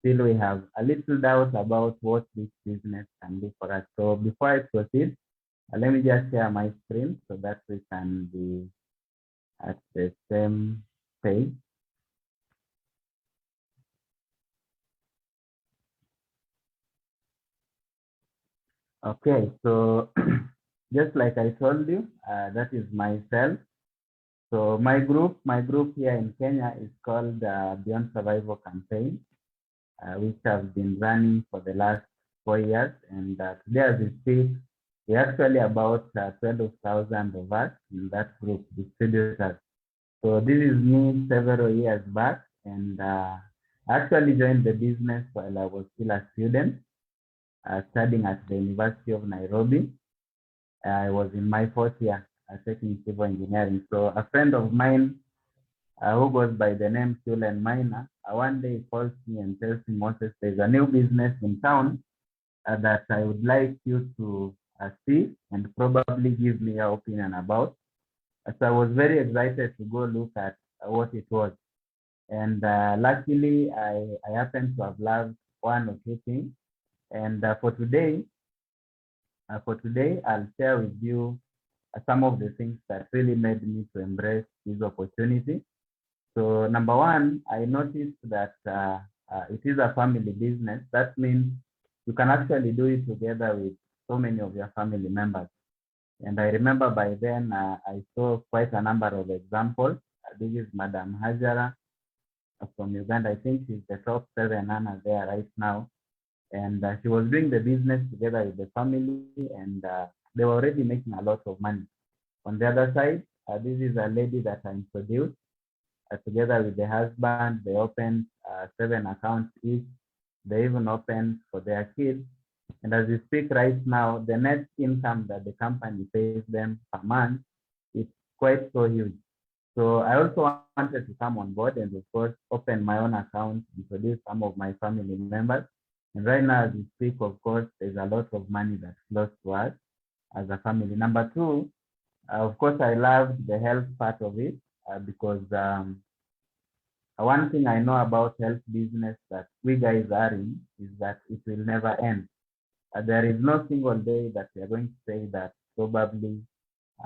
still we have a little doubt about what this business can do for us. So before I proceed, let me just share my screen so that we can be at the same page. Okay, so just like I told you, that is myself. So my group here in Kenya is called Beyond Survival Campaign, which has been running for the last 4 years. And today as we speak, we're actually about 12,000 of us in that group, distributors. So this is me several years back, and I actually joined the business while I was still a student, studying at the University of Nairobi. I was in my fourth year taking civil engineering. So a friend of mine who goes by the name Fuel and Miner, one day he calls me and tells me, Moses, there's a new business in town that I would like you to see and probably give me your opinion about. So I was very excited to go look at what it was. And luckily, I happened to have loved one or two things. And for today, I'll share with you some of the things that really made me to embrace this opportunity. So number one, I noticed that it is a family business. That means you can actually do it together with so many of your family members. And I remember by then I saw quite a number of examples. This is Madam Hajara from Uganda. I think she's the top 7 earner there right now. And she was doing the business together with the family, and they were already making a lot of money. On the other side, this is a lady that I introduced. Together with the husband, they opened 7 accounts each. They even opened for their kids. And as we speak right now, the net income that the company pays them per month is quite so huge. So I also wanted to come on board and, of course, open my own account, introduce some of my family members. And right now, as we speak, of course, there's a lot of money that flows to us as a family. Number two, of course, I loved the health part of it because one thing I know about health business that we guys are in is that it will never end. There is no single day that we are going to say that probably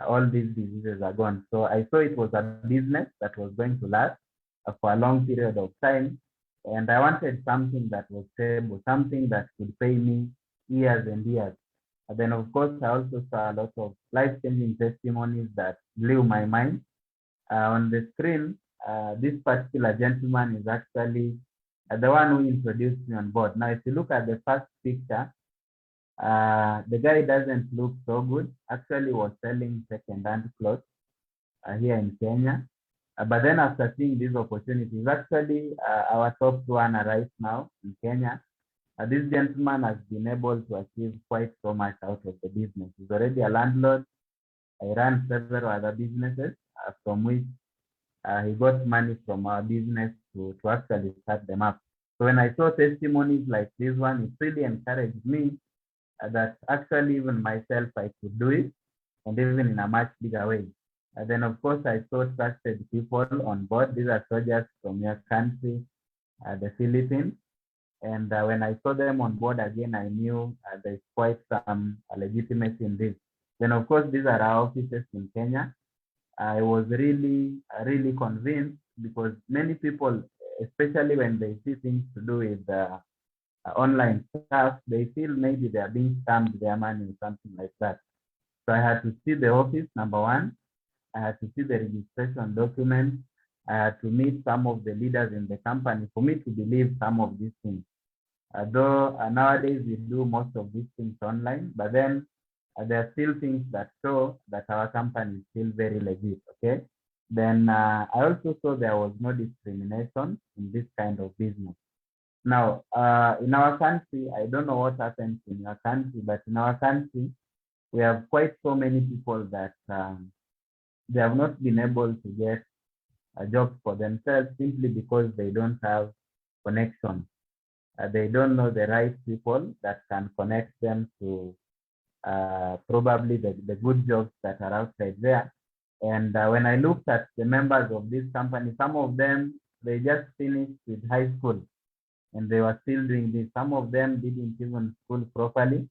all these diseases are gone. So I saw it was a business that was going to last for a long period of time. And I wanted something that was stable, something that could pay me years and years. And then, of course, I also saw a lot of life-changing testimonies that blew my mind. On the screen, this particular gentleman is actually the one who introduced me on board. Now, if you look at the first picture, the guy doesn't look so good. Actually, was selling second-hand clothes here in Kenya. But then after seeing these opportunities, actually our top runner right now in Kenya, this gentleman has been able to achieve quite so much out of the business. He's already a landlord. I ran several other businesses from which he got money from our business to actually start them up. So when I saw testimonies like this one, it really encouraged me that actually even myself, I could do it, and even in a much bigger way. And then, of course, I saw trusted people on board. These are soldiers from your country, the Philippines. And when I saw them on board again, I knew there's quite some legitimacy in this. Then, of course, these are our offices in Kenya. I was really, really convinced because many people, especially when they see things to do with online stuff, they feel maybe they are being scammed their money or something like that. So I had to see the office, number one. I had to see the registration documents. I had to meet some of the leaders in the company for me to believe some of these things. Though nowadays we do most of these things online, but then there are still things that show that our company is still very legit, okay? Then I also saw there was no discrimination in this kind of business. Now, in our country, I don't know what happens in your country, but in our country, we have quite so many people that they have not been able to get a job for themselves simply because they don't have connections. They don't know the right people that can connect them to probably the good jobs that are outside there. And when I looked at the members of this company, some of them, they just finished with high school. and they were still doing this. Some of them didn't even school properly.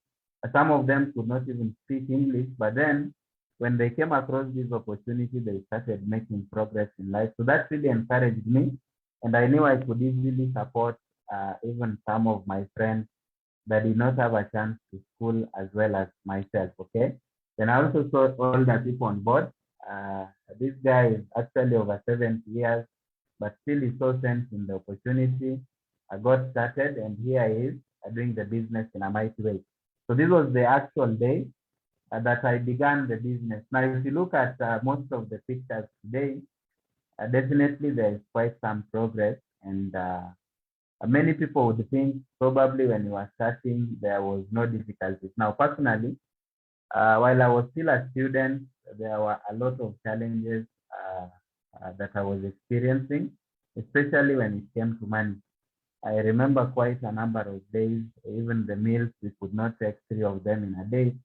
Some of them could not even speak English. But then when they came across this opportunity, they started making progress in life. So that really encouraged me. And I knew I could easily support even some of my friends that did not have a chance to school as well as myself. Okay. Then I also saw all the people on board. Uh, this guy is actually over 70 years, but still he saw sense in the opportunity. I got started, and here he is doing the business in a mighty way. So this was the actual day that I began the business. Now, if you look at most of the pictures today, definitely there is quite some progress, and many people would think probably when you were starting there was no difficulties. Now, personally, while I was still a student, there were a lot of challenges that I was experiencing, especially when it came to money. I remember quite a number of days, even the meals, we could not take 3 of them in a day.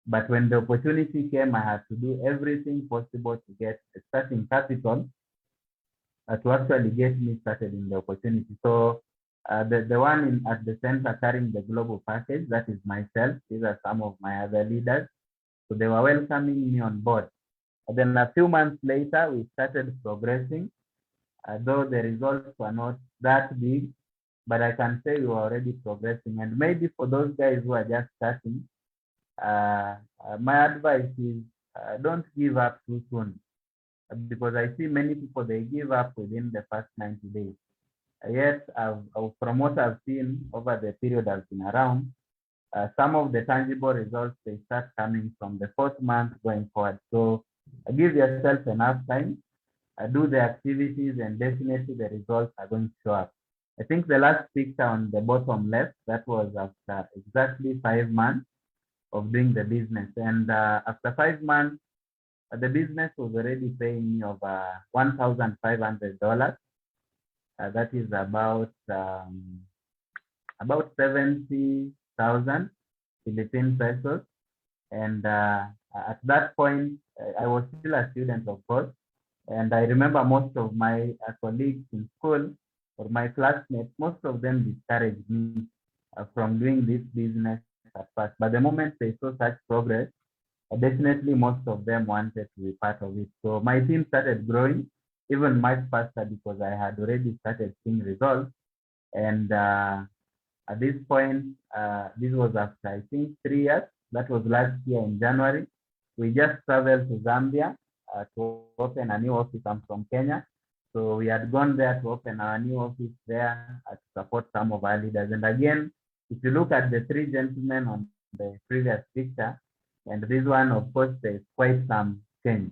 But when the opportunity came, I had to do everything possible to get a starting capital to actually get me started in the opportunity. So the one at the center carrying the global package, that is myself. These are some of my other leaders. So they were welcoming me on board. And then a few months later, we started progressing, though the results were not that big, but I can say we were already progressing. And maybe for those guys who are just starting, my advice is don't give up too soon, because I see many people, they give up within the first 90 days. Yet, from what I've seen over the period I've been around, some of the tangible results, they start coming from the fourth month going forward. So give yourself enough time, do the activities, and definitely the results are going to show up. I think the last picture on the bottom left, that was after exactly 5 months of doing the business. And after 5 months, the business was already paying me over $1,500. That is about 70,000 Philippine pesos. And at that point, I was still a student, of course. And I remember most of my colleagues in school or my classmates, most of them discouraged me from doing this business at first. But the moment they saw such progress, definitely most of them wanted to be part of it. So my team started growing even much faster because I had already started seeing results. And at this point, this was after, I think, 3 years. That was last year in January. We just traveled to Zambia to open a new office. I'm from Kenya. So we had gone there to open our new office there to support some of our leaders. And again, if you look at the 3 gentlemen on the previous picture, and this one, of course, there's quite some change.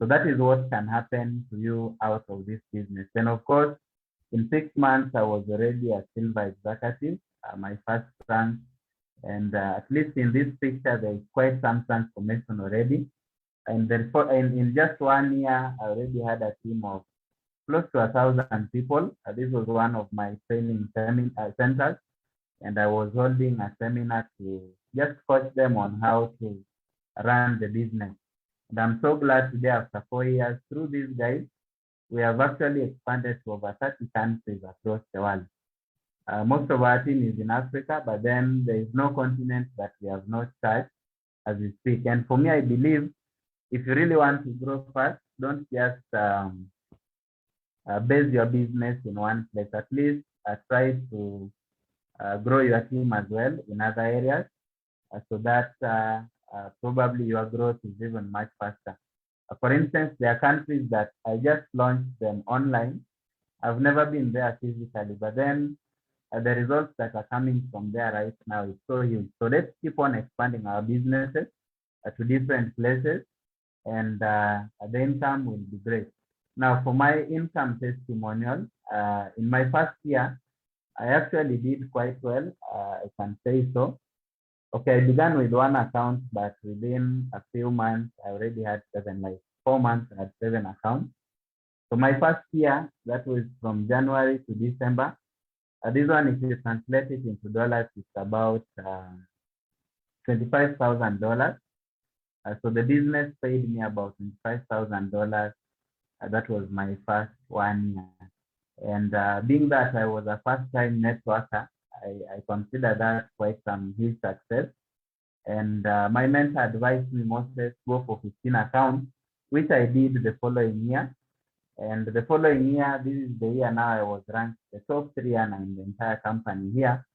So that is what can happen to you out of this business. Then, of course, in 6 months, I was already a silver executive, my first rank. And at least in this picture, there is quite some transformation already. And therefore, in just 1 year, I already had a team of close to 1,000 people. This was one of my training centers. And I was holding a seminar to just coach them on how to run the business. And I'm so glad today, after 4 years, through these guys, we have actually expanded to over 30 countries across the world. Most of our team is in Africa, but then there is no continent that we have not touched as we speak. And for me, I believe if you really want to grow fast, don't just base your business in one place. At least try to grow your team as well in other areas so that probably your growth is even much faster. For instance, there are countries that I just launched them online. I've never been there physically, but then the results that are coming from there right now is so huge. So let's keep on expanding our businesses to different places, and the income will be great. Now, for my income testimonial, in my first year, I actually did quite well. I can say so. Okay, I began with one account, but within a few months, I already had 7, like 4 months, I had 7 accounts. So my first year, that was from January to December. This one, if you translate it into dollars, it's about $25,000. So the business paid me about $25,000. That was my first 1 year. And being that I was a first-time networker, I consider that quite some huge success. And my mentor advised me mostly go for 15 accounts, which I did the following year. And the following year, this is the year now I was ranked the top 3 earner in the entire company here.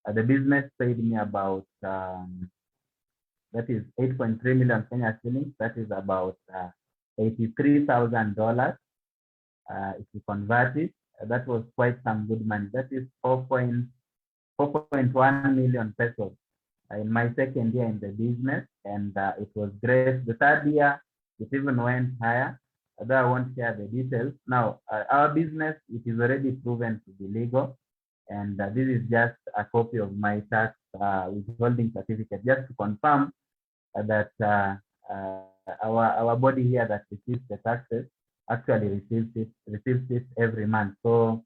The business paid me about, that is 8.3 million Kenya shillings. That is about $83,000. If you convert it, that was quite some good money. That is 4.1 million pesos in my second year in the business, and it was great. The third year, it even went higher, although I won't share the details. Now, our business, it is already proven to be legal, and this is just a copy of my tax withholding certificate, just to confirm that our body here that receives the taxes actually receives it every month. So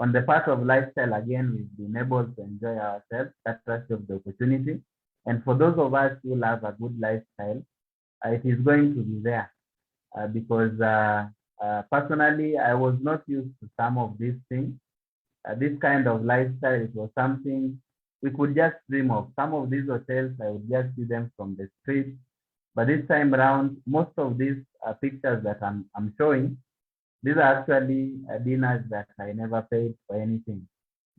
on the part of lifestyle, again, we've been able to enjoy ourselves, that rest of the opportunity. And for those of us who love a good lifestyle, it is going to be there because personally, I was not used to some of these things. This kind of lifestyle, it was something we could just dream of. Some of these hotels, I would just see them from the street. But this time around, most of these pictures that I'm showing, these are actually dinners that I never paid for anything.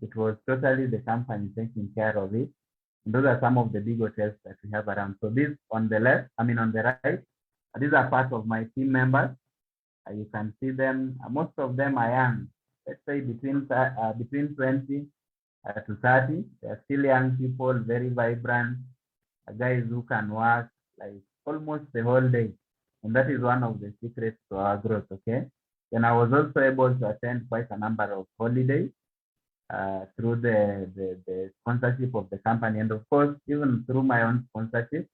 It was totally the company taking care of it. And those are some of the big hotels that we have around. So this on the left, on the right, these are part of my team members. You can see them. Most of them are young. Let's say between 20 to 30. They're still young people, very vibrant, guys who can work like almost the whole day. And that is one of the secrets to our growth, okay? Then I was also able to attend quite a number of holidays through the sponsorship of the company. And of course, even through my own sponsorship.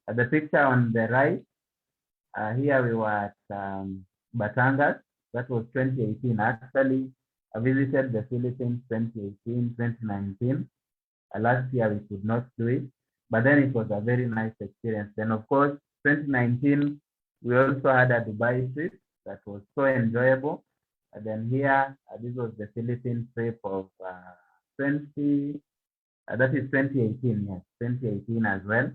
The picture on the right, here we were at Batangas. That was 2018. Actually, I visited the Philippines 2018, 2019. Last year, we could not do it. But then it was a very nice experience. Then, of course, 2019, we also had a Dubai trip that was so enjoyable. And then here, this was the Philippines trip of that is 2018, yes, 2018 as well.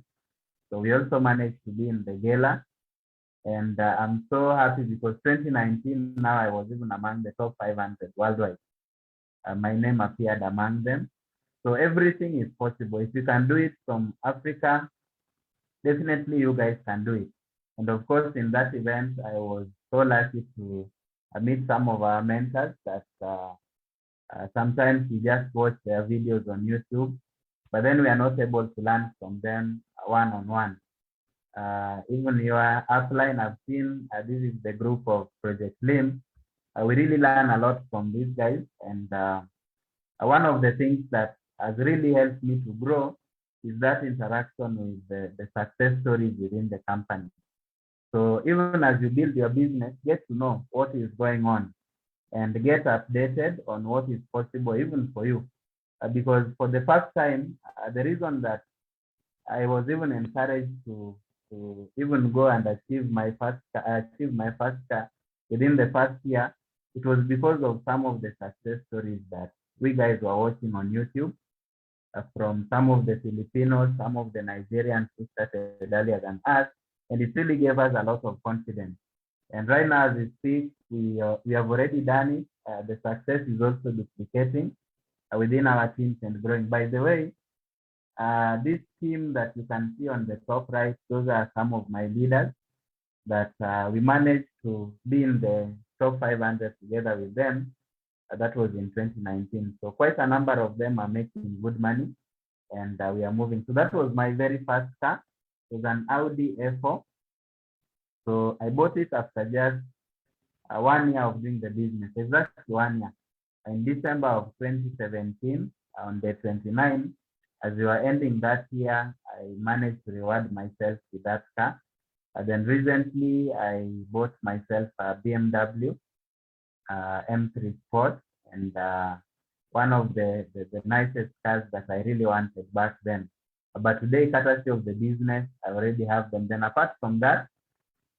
So we also managed to be in the gala. And I'm so happy because 2019, now I was even among the top 500 worldwide. My name appeared among them. So everything is possible. If you can do it from Africa, definitely you guys can do it. And of course, in that event, I was so lucky to meet some of our mentors that sometimes we just watch their videos on YouTube, but then we are not able to learn from them one-on-one. Even your upline, I've seen this is the group of Project Lim. We really learn a lot from these guys. And one of the things that has really helped me to grow is that interaction with the success stories within the company. So even as you build your business, get to know what is going on and get updated on what is possible even for you. Because for the first time, the reason that I was even encouraged to even go and achieve my first car within the first year, it was because of some of the success stories that we guys were watching on YouTube from some of the Filipinos, some of the Nigerians who started earlier than us, and it really gave us a lot of confidence. And right now, as we speak, we have already done it. The success is also duplicating within our teams and growing. By the way, this team that you can see on the top right, those are some of my leaders that we managed to be in the top 500 together with them. That was in 2019. So quite a number of them are making good money and we are moving. So that was my very first car. It was an Audi A4. So I bought it after just 1 year of doing the business, exactly 1 year. In December of 2017, on the 29th, as we were ending that year, I managed to reward myself with that car. And then recently, I bought myself a BMW M3 Sport, and one of the nicest cars that I really wanted back then. But today, courtesy of the business, I already have them. Then apart from that,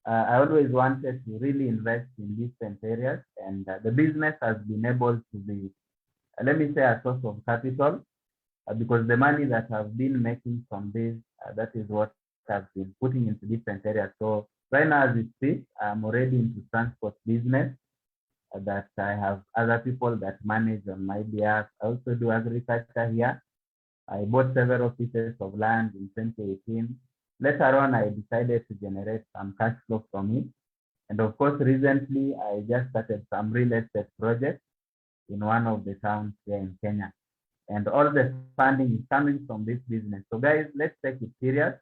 I always wanted to really invest in different areas, and the business has been able to be, let me say, a source of capital because the money that I've been making from this, that is what I've been putting into different areas. So right now, as it speaks, I'm already into transport business that I have other people that manage on my behalf. I also do agriculture here. I bought several pieces of land in 2018. Later on, I decided to generate some cash flow from it. And of course, recently, I just started some real estate projects in one of the towns here in Kenya. And all the funding is coming from this business. So guys, let's take it serious,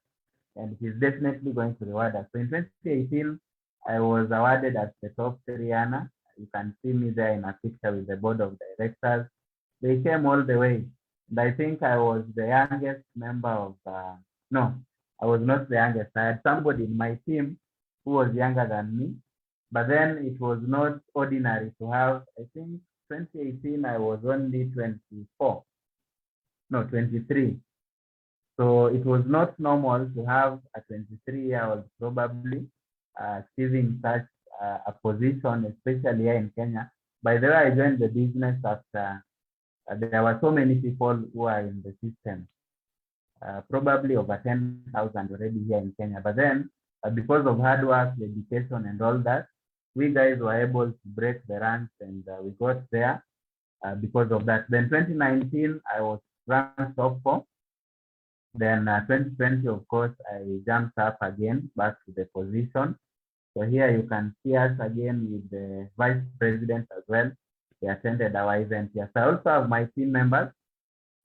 and he's definitely going to reward us. So in 2018, I was awarded as the top three earner. You can see me there in a picture with the board of directors. They came all the way. And I think I was the youngest member of, no, I was not the youngest. I had somebody in my team who was younger than me. But then it was not ordinary to have, I think 2018, I was only 24, no, 23. So it was not normal to have a 23-year-old probably achieving such a position, especially here in Kenya. By the way, I joined the business after there were so many people who are in the system, probably over 10,000 already here in Kenya. But then, because of hard work, dedication, and all that, we guys were able to break the ranks, and we got there because of that. Then 2019, I was ranked top 4. Then 2020, of course, I jumped up again back to the position. So here you can see us again with the vice president as well. They attended our event. Yes, I also have my team members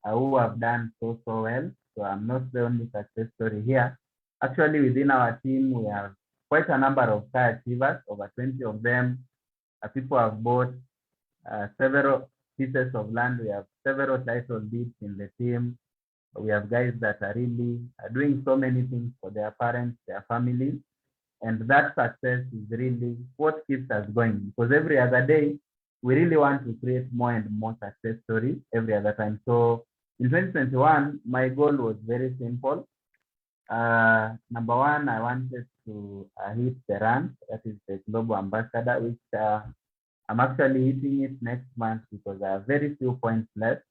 who have done so well. So I'm not the only success story here. Actually, within our team, we have quite a number of car achievers. Over 20 of them. People have bought several pieces of land. We have several title deeds in the team. We have guys that are really doing so many things for their parents, their families. And that success is really what keeps us going, because every other day, we really want to create more and more success stories every other time. So in 2021, my goal was very simple. Number one, I wanted to hit the rank, that is the global ambassador, which I'm actually hitting it next month because I have very few points left.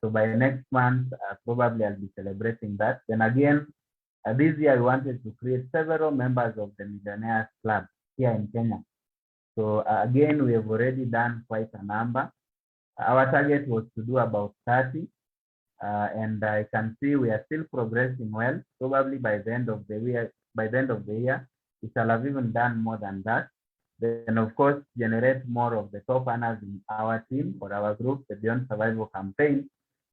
So by next month, probably I'll be celebrating that. Then again, this year I wanted to create several members of the Millionaires Club here in Kenya. So again, we have already done quite a number. Our target was to do about 30. And I can see we are still progressing well. Probably by the end of the year, we shall have even done more than that. Then, of course, generate more of the top earners in our team or our group, the Beyond Survival campaign.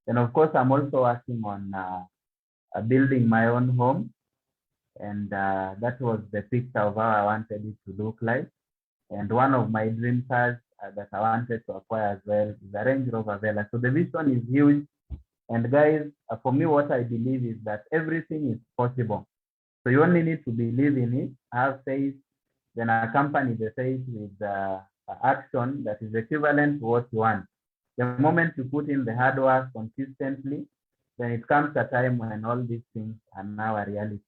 Then, of course, I'm also working on building my own home. And that was the picture of how I wanted it to look like. And one of my dream cars that I wanted to acquire as well is a Range Rover Vela. So the vision is huge. And guys, for me, what I believe is that everything is possible. So you only need to believe in it, have faith, then accompany the faith with action that is equivalent to what you want. The moment you put in the hard work consistently, then it comes a time when all these things are now a reality.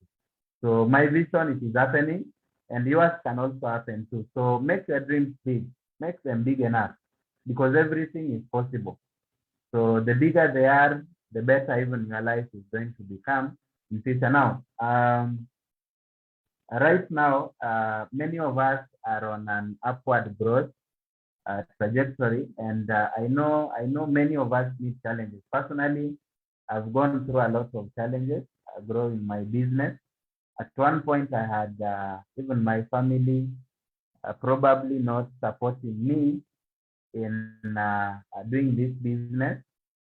So my vision, it is happening, and yours can also happen too. So make your dreams big, make them big enough, because everything is possible. So the bigger they are, the better even your life is going to become in future. Now, right now, many of us are on an upward growth trajectory, and I know many of us need challenges. Personally, I've gone through a lot of challenges growing my business. At one point, I had even my family probably not supporting me in doing this business.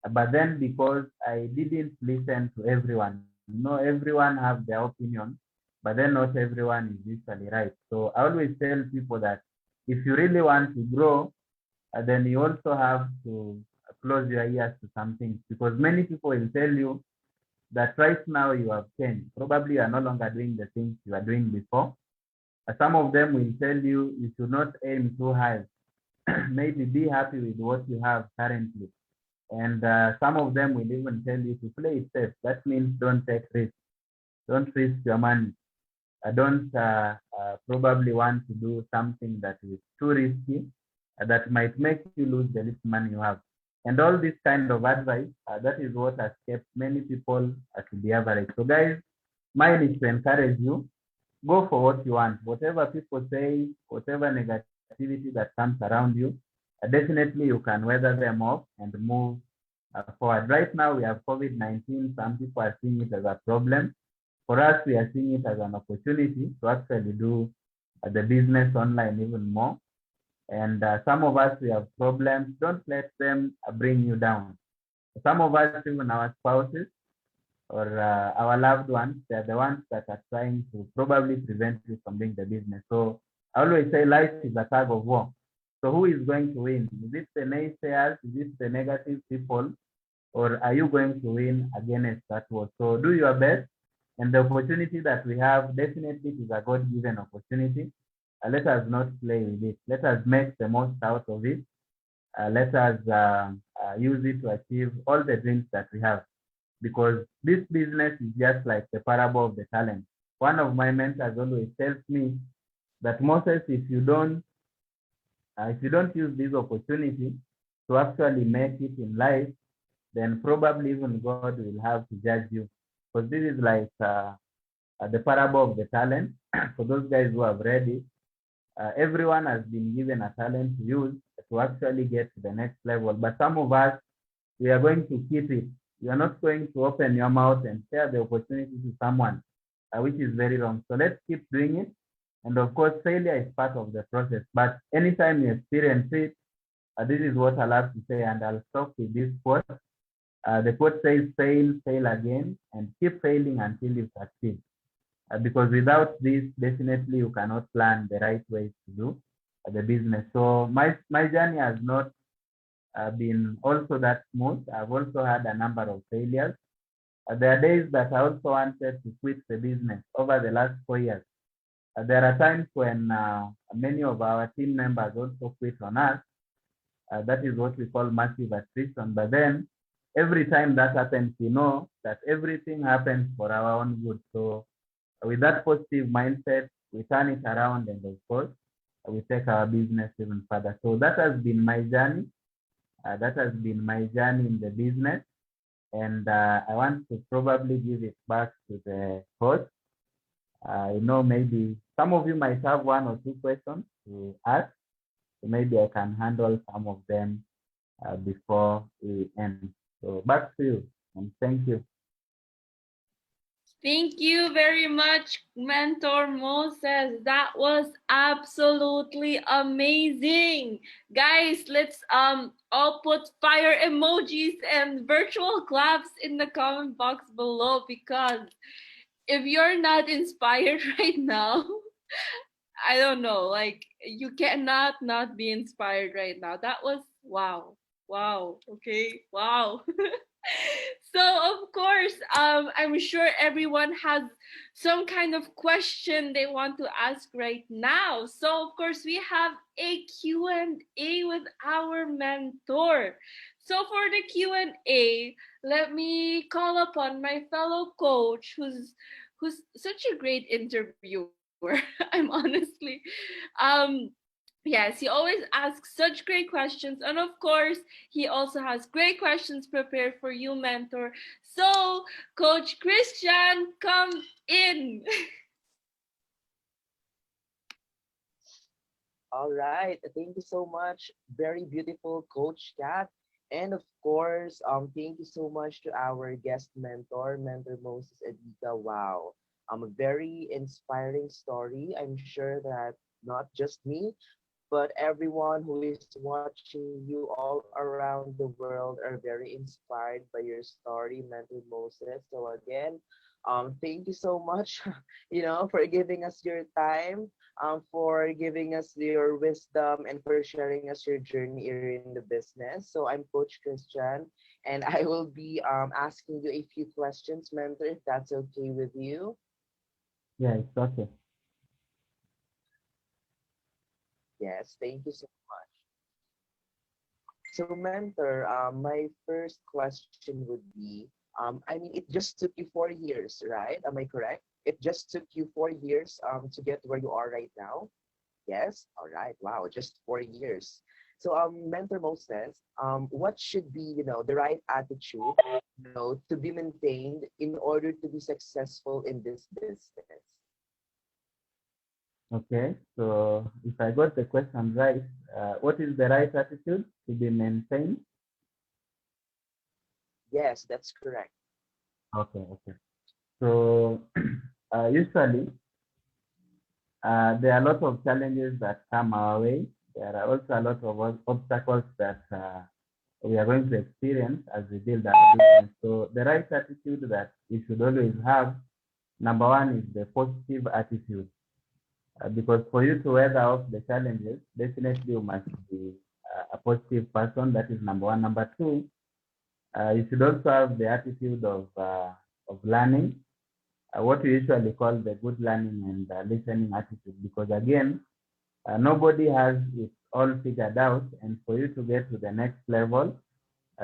But then because I didn't listen to everyone, everyone have their opinion, but then not everyone is usually right. So I always tell people that if you really want to grow, then you also have to close your ears to some things, because many people will tell you that right now you have changed. Probably you are no longer doing the things you were doing before. Some of them will tell you you should not aim too high. Maybe be happy with what you have currently. And some of them will even tell you to play it safe. That means don't take risks. Don't risk your money. don't probably want to do something that is too risky, that might make you lose the little money you have. And all this kind of advice, that is what has kept many people to the average. So guys, mine is to encourage you, go for what you want. Whatever people say, whatever negativity that comes around you, definitely you can weather them off and move forward. Right now, we have COVID-19. Some people are seeing it as a problem. For us, we are seeing it as an opportunity to actually do the business online even more. And some of us, we have problems. Don't let them bring you down. Some of us, even our spouses or our loved ones, they're the ones that are trying to probably prevent you from doing the business. So I always say life is a tug of war. So who is going to win? Is it the naysayers? Is it the negative people? Or are you going to win against that war? So do your best. And the opportunity that we have, definitely is a God-given opportunity. Let us not play with it. Let us make the most out of it. Let us use it to achieve all the dreams that we have. Because this business is just like the parable of the talent. One of my mentors always tells me that Moses, if you don't use this opportunity to actually make it in life, then probably even God will have to judge you. Because this is like the parable of the talent. For those guys who have read it, everyone has been given a talent to use to actually get to the next level. But some of us, we are going to keep it. You are not going to open your mouth and share the opportunity to someone, which is very wrong. So let's keep doing it. And of course, failure is part of the process. But anytime you experience it, this is what I love to say, and I'll stop with this quote. The quote says, fail, fail again, and keep failing until you succeed. Because without this, definitely you cannot plan the right way to do the business. So my journey has not been also that smooth. I've also had a number of failures. There are days that I also wanted to quit the business over the last 4 years. There are times when many of our team members also quit on us. That is what we call massive attrition. But then every time that happens, you know that everything happens for our own good. So with that positive mindset, we turn it around, and of course, we take our business even further. So that has been my journey. That has been my journey in the business. And I want to probably give it back to the host. Maybe some of you might have one or two questions to ask. So maybe I can handle some of them before we end. So back to you, and thank you. Thank you very much, Mentor Moses. That was absolutely amazing. Guys, let's all put fire emojis and virtual claps in the comment box below, because if you're not inspired right now, I don't know, like you cannot not be inspired right now. That was wow. Wow. Okay. Wow. So of course, I'm sure everyone has some kind of question they want to ask right now. So of course, we have a Q&A with our mentor. So for the Q&A, let me call upon my fellow coach, who's such a great interviewer. I'm honestly, um, yes, he always asks such great questions, and of course, he also has great questions prepared for you, mentor. So, Coach Christian, come in. All right. Thank you so much. Very beautiful, Coach Kat. And of course, thank you so much to our guest mentor, Mentor Moses Edita. Wow. A very inspiring story. I'm sure that not just me, but everyone who is watching you all around the world are very inspired by your story, Mentor Moses. So again, thank you so much, for giving us your time, for giving us your wisdom, and for sharing us your journey here in the business. So I'm Coach Christian, and I will be asking you a few questions, Mentor, if that's okay with you. Yeah, it's okay. Yes, thank you so much. So, Mentor, my first question would be, I mean, it just took you 4 years, right? Am I correct? it just took you 4 years to get where you are right now? Yes. All right. Wow. Just 4 years. So, Mentor Mo says, what should be, the right attitude, to be maintained in order to be successful in this business? Okay, so if I got the question right, what is the right attitude to be maintained? Yes, that's correct. Okay, okay. So usually there are a lot of challenges that come our way. There are also a lot of obstacles that we are going to experience as we build our business. So the right attitude that we should always have, number one, is the positive attitude. Because for you to weather off the challenges, definitely you must be a positive person. That is number one. Number two, you should also have the attitude of learning, what we usually call the good learning and listening attitude. Because again, nobody has it all figured out, and for you to get to the next level,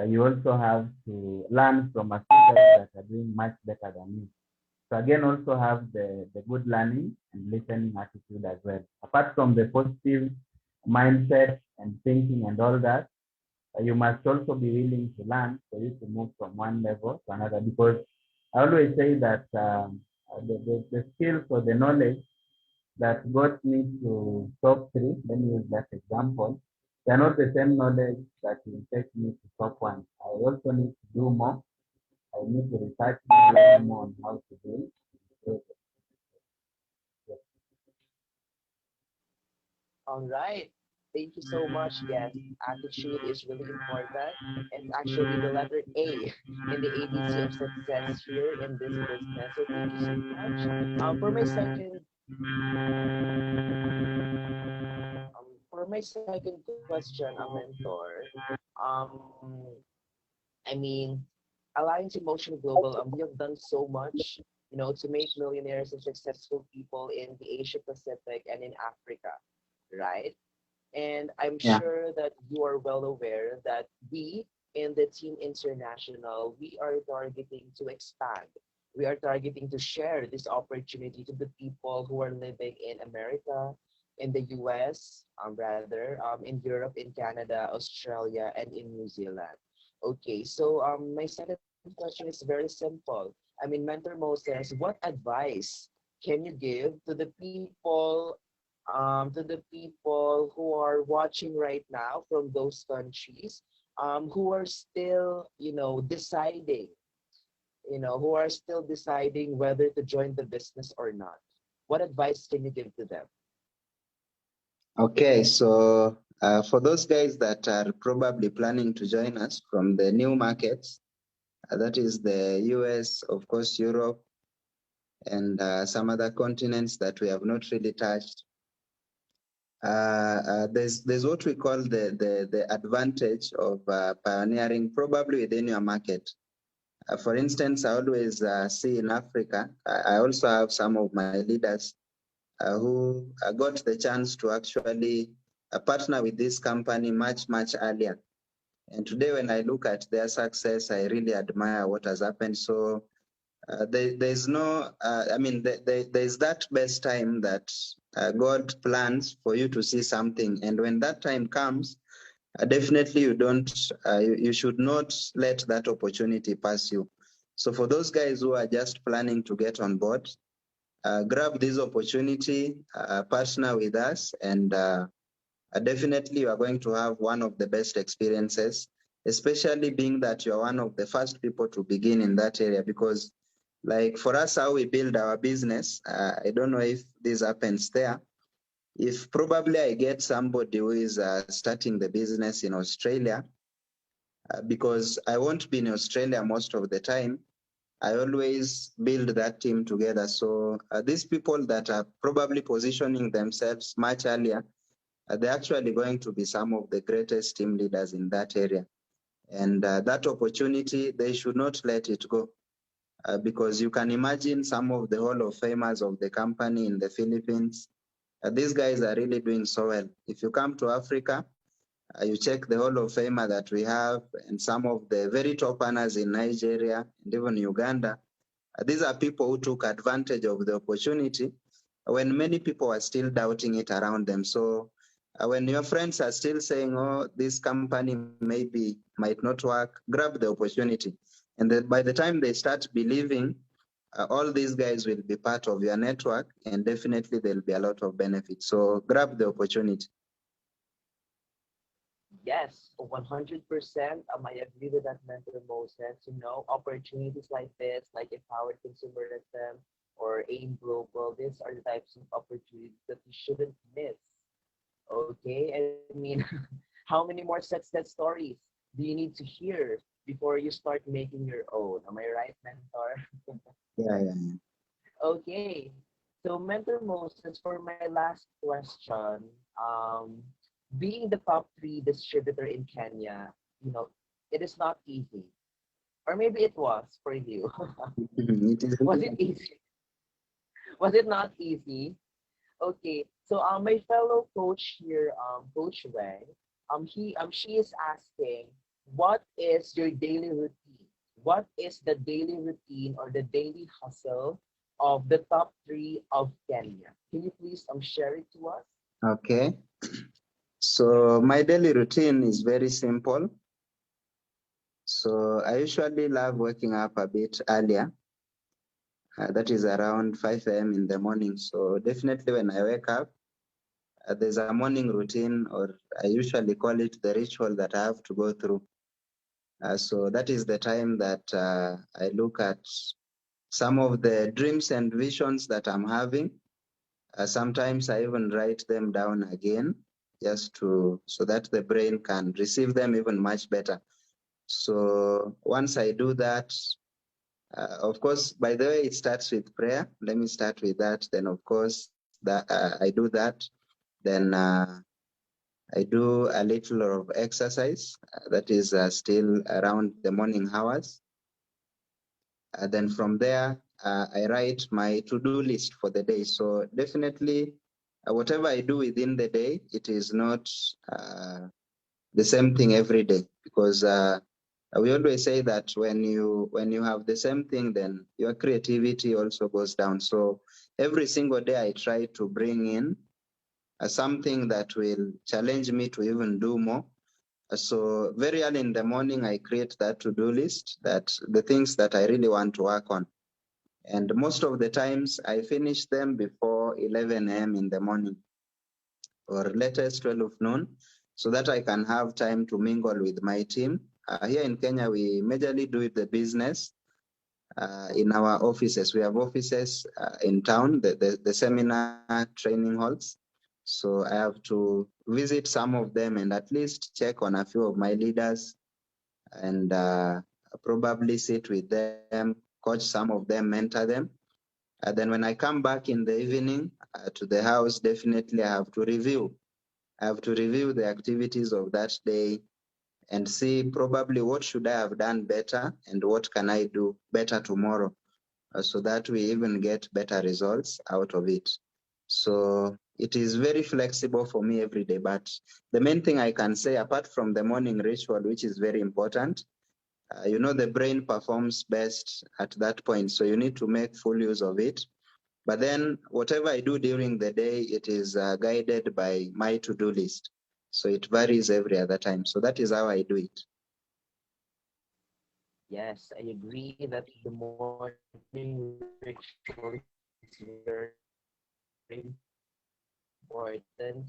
you also have to learn from others that are doing much better than you. So again, also have the good learning and listening attitude as well. Apart from the positive mindset and thinking and all that, you must also be willing to learn for you to move from one level to another. Because I always say that the skills or the knowledge that got me to top three, let me use that example, they're not the same knowledge that will take me to top one. I also need to do more. I need to research more on how to do it. So, All right. Thank you so much. Yes, attitude is really important. It's actually the letter A in the ABC of success here in this business. So thank you so much. For my second question, a mentor. I mean, Alliance Emotion Global, we have done so much, to make millionaires and successful people in the Asia Pacific and in Africa, right? And I'm yeah. sure that you are well aware that we in the Team International, we are targeting to expand. We are targeting to share this opportunity to the people who are living in America, in the US, in Europe, in Canada, Australia, and in New Zealand. Okay, so my second question is very simple. Mentor Mo says, what advice can you give to the people who are watching right now from those countries, who are still, deciding whether to join the business or not? What advice can you give to them? Okay, so for those guys that are probably planning to join us from the new markets, that is the US, of course, Europe, and some other continents that we have not really touched. There's what we call the advantage of pioneering probably within your market. For instance, I always see in Africa, I also have some of my leaders who got the chance to actually partner with this company much, much earlier. And today, when I look at their success, I really admire what has happened. So there's no, there's that best time that God plans for you to see something. And when that time comes, definitely you should not let that opportunity pass you. So for those guys who are just planning to get on board, grab this opportunity, partner with us, and definitely you are going to have one of the best experiences, especially being that you are one of the first people to begin in that area. Because like for us, how we build our business, I don't know if this happens there. If probably I get somebody who is starting the business in Australia, because I won't be in Australia most of the time, I always build that team together. So these people that are probably positioning themselves much earlier, they're actually going to be some of the greatest team leaders in that area. And that opportunity, they should not let it go. Because you can imagine some of the Hall of Famers of the company in the Philippines. These guys are really doing so well. If you come to Africa, you check the Hall of Famer that we have and some of the very top earners in Nigeria and even Uganda, These are people who took advantage of the opportunity when many people are still doubting it around them. So when your friends are still saying, oh, this company maybe might not work, grab the opportunity. And then by the time they start believing, all these guys will be part of your network, and definitely there'll be a lot of benefits. So grab the opportunity. Yes, 100%. I agree with that, Mentor Moses. Opportunities like this, like Empowered Consumerism or AIM Global, these are the types of opportunities that you shouldn't miss. Okay, I mean, how many more success stories do you need to hear before you start making your own? Am I right, Mentor? Yeah. Okay, so Mentor Moses, for my last question, um, being the top three distributor in Kenya, it is not easy. Or maybe it was for you. It is. Was it easy? Was it not easy? Okay, so my fellow coach here, Coach Wang, she is asking, what is your daily routine? What is the daily routine or the daily hustle of the top three of Kenya? Can you please share it to us? Okay. So my daily routine is very simple. So I usually love waking up a bit earlier. That is around 5 a.m. in the morning. So definitely when I wake up, there's a morning routine, or I usually call it the ritual that I have to go through. So that is the time that I look at some of the dreams and visions that I'm having. Sometimes I even write them down again, just so that the brain can receive them even much better. So once I do that, of course, by the way, it starts with prayer. Let me start with that. Then, of course, I do that. Then I do a little of exercise. That is still around the morning hours. Then from there, I write my to-do list for the day. So definitely, whatever I do within the day, it is not the same thing every day, because we always say that when you have the same thing, then your creativity also goes down. So every single day, I try to bring in something that will challenge me to even do more. So very early in the morning, I create that to-do list, that the things that I really want to work on. And most of the times I finish them before 11 a.m. in the morning, or latest 12 noon, so that I can have time to mingle with my team. Here in Kenya, we majorly do the business in our offices. We have offices in town, the seminar training halls. So I have to visit some of them and at least check on a few of my leaders, and probably sit with them, coach some of them, mentor them. Then when I come back in the evening to the house, definitely I have to review. I have to review the activities of that day and see probably what should I have done better and what can I do better tomorrow, so that we even get better results out of it. So it is very flexible for me every day. But the main thing I can say, apart from the morning ritual, which is very important, the brain performs best at that point. So you need to make full use of it. But then whatever I do during the day, it is guided by my to-do list. So it varies every other time. So that is how I do it. Yes, I agree that the morning ritual is very important,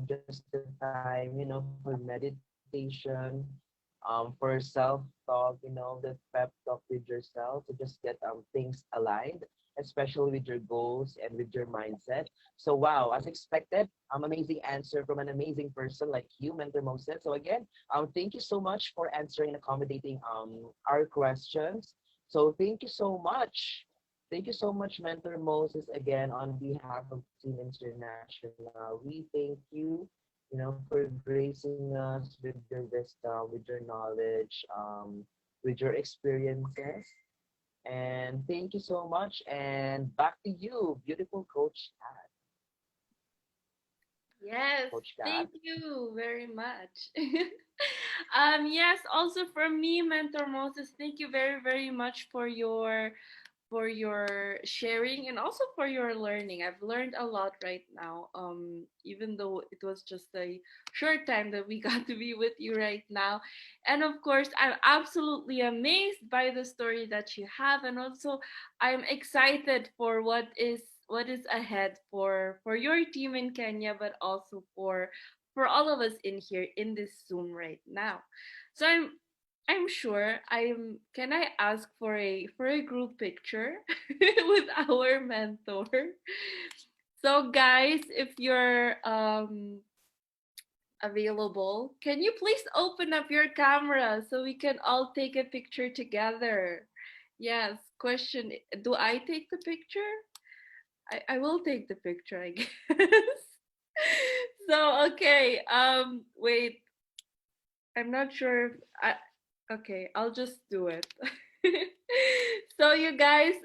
just the time, for meditation, for self-talk, the pep talk with yourself to just get things aligned, especially with your goals and with your mindset. So wow, as expected, amazing answer from an amazing person like you, Mentor Moses. So again, thank you so much for answering and accommodating our questions. So thank you so much. Thank you so much, Mentor Moses, again on behalf of Team International. We thank you, for gracing us with your wisdom, with your knowledge, with your experiences. And thank you so much. And back to you, beautiful Coach Kat. Yes, Coach Kat. thank you very much. Yes, also from me, Mentor Moses, thank you very, very much for your for your sharing and also for your learning. I've learned a lot right now. Even though it was just a short time that we got to be with you right now. And of course, I'm absolutely amazed by the story that you have, and also I'm excited for what is ahead for your team in Kenya, but also for all of us in here in this Zoom right now. So I'm sure I'm can I ask for a group picture with our mentor? So guys, if you're available, can you please open up your camera so we can all take a picture together? Yes, question, do I take the picture? I will take the picture, I guess. So okay, wait, I'm not sure if okay, I'll just do it. So you guys,